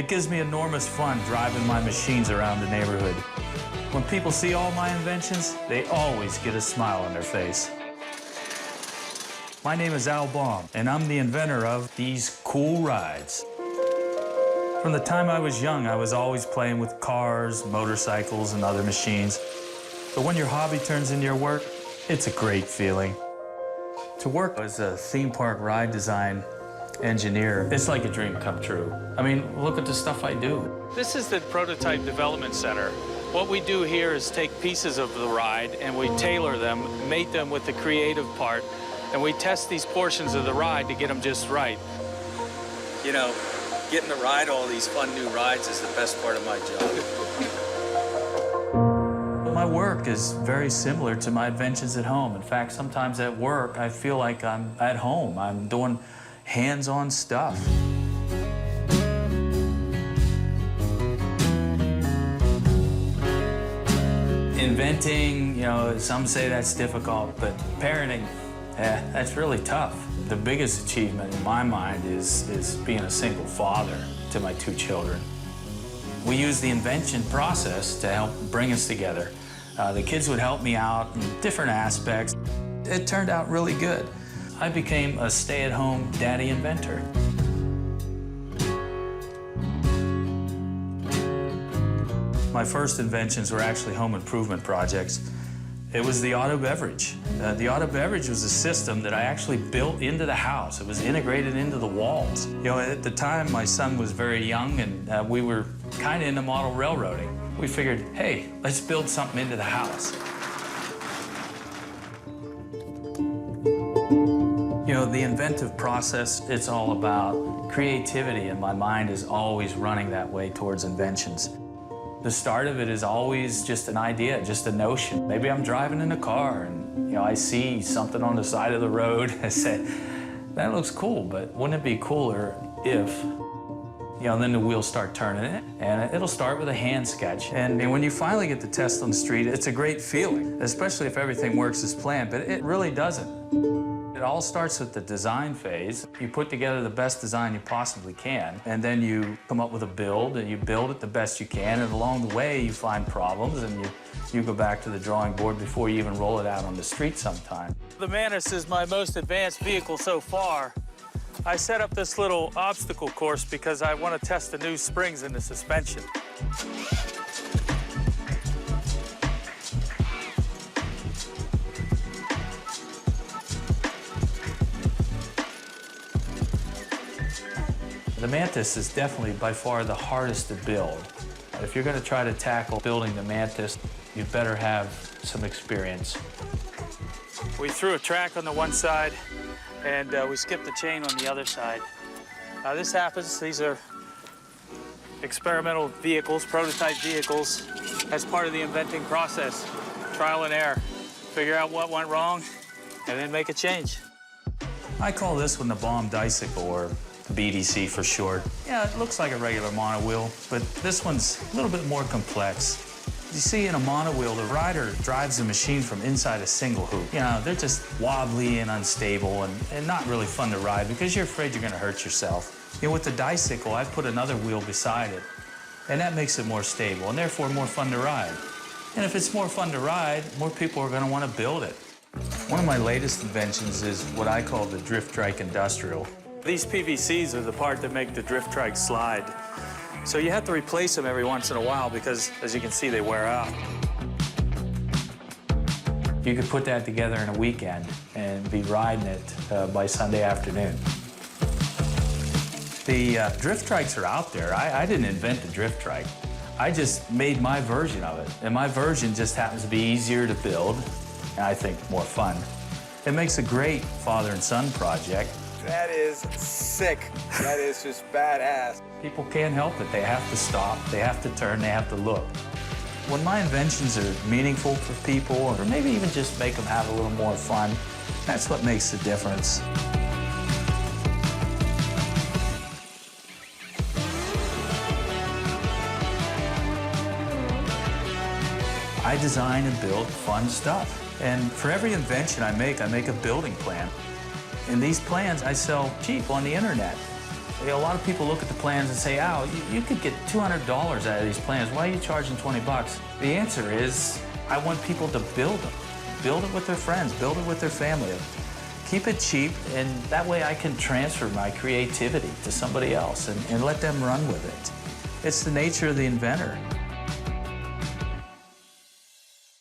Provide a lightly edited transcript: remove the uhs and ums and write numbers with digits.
It gives me enormous fun driving my machines around the neighborhood. When people see all my inventions, they always get a smile on their face. My name is Baum, and I'm the inventor of these cool rides. From the time I was young, I was always playing with cars, motorcycles, and other machines. But when your hobby turns into your work, it's a great feeling. To work as a theme park ride design engineer, it's like a dream come true. I mean, look at the stuff I do. This is the Prototype Development Center. What we do here is take pieces of the ride and we tailor them, mate them with the creative part, and we test these portions of the ride to get them just right. You know, getting to ride all these fun new rides is the best part of my job. My work is very similar to my inventions at home. In fact, sometimes at work, I feel like I'm at home. I'm doing hands-on stuff. Inventing, you know, some say that's difficult, but parenting, that's really tough. The biggest achievement in my mind is being a single father to my 2 children. We use the invention process to help bring us together. The kids would help me out in different aspects. It turned out really good. I became a stay-at-home daddy inventor. My first inventions were actually home improvement projects. It was the auto beverage. The auto beverage was a system that I actually built into the house. It was integrated into the walls. You know, at the time, my son was very young, and we were kind of into model railroading. We figured, hey, let's build something into the house. You know, the inventive process, it's all about creativity, and my mind is always running that way towards inventions. The start of it is always just an idea, just a notion. Maybe I'm driving in a car and, you know, I see something on the side of the road. I say, that looks cool, but wouldn't it be cooler if, you know, then the wheels start turning it, and it'll start with a hand sketch. And when you finally get the test on the street, it's a great feeling, especially if everything works as planned, but it really doesn't. It all starts with the design phase. You put together the best design you possibly can, and then you come up with a build, and you build it the best you can, and along the way you find problems, and you go back to the drawing board before you even roll it out on the street sometime. The Mantis is my most advanced vehicle so far. I set up this little obstacle course because I want to test the new springs in the suspension. The Mantis is definitely by far the hardest to build. If you're going to try to tackle building the Mantis, you better have some experience. We threw a track on the one side, and we skipped the chain on the other side. This happens. These are experimental vehicles, prototype vehicles, as part of the inventing process. Trial and error. Figure out what went wrong, and then make a change. I call this one the Baum Bicycle, or BDC for short. Yeah, it looks like a regular monowheel, but this one's a little bit more complex. You see, in a monowheel, the rider drives the machine from inside a single hoop. You know, they're just wobbly and unstable and not really fun to ride because you're afraid you're going to hurt yourself. You know, with the bicycle, I put another wheel beside it, and that makes it more stable and therefore more fun to ride. And if it's more fun to ride, more people are going to want to build it. One of my latest inventions is what I call the Drift Trike Industrial. These PVCs are the part that make the drift trike slide. So you have to replace them every once in a while because, as you can see, they wear out. You could put that together in a weekend and be riding it by Sunday afternoon. The drift trikes are out there. I didn't invent the drift trike. I just made my version of it. And my version just happens to be easier to build, and I think more fun. It makes a great father and son project. That is sick. That is just badass. People can't help it. They have to stop, they have to turn, they have to look. When my inventions are meaningful for people, or maybe even just make them have a little more fun, that's what makes the difference. I design and build fun stuff. And for every invention I make a building plan. And these plans I sell cheap on the internet. You know, a lot of people look at the plans and say, "Al, you could get $200 out of these plans. Why are you charging 20 bucks?" The answer is, I want people to build them. Build it with their friends, build it with their family. Keep it cheap, and that way I can transfer my creativity to somebody else and let them run with it. It's the nature of the inventor.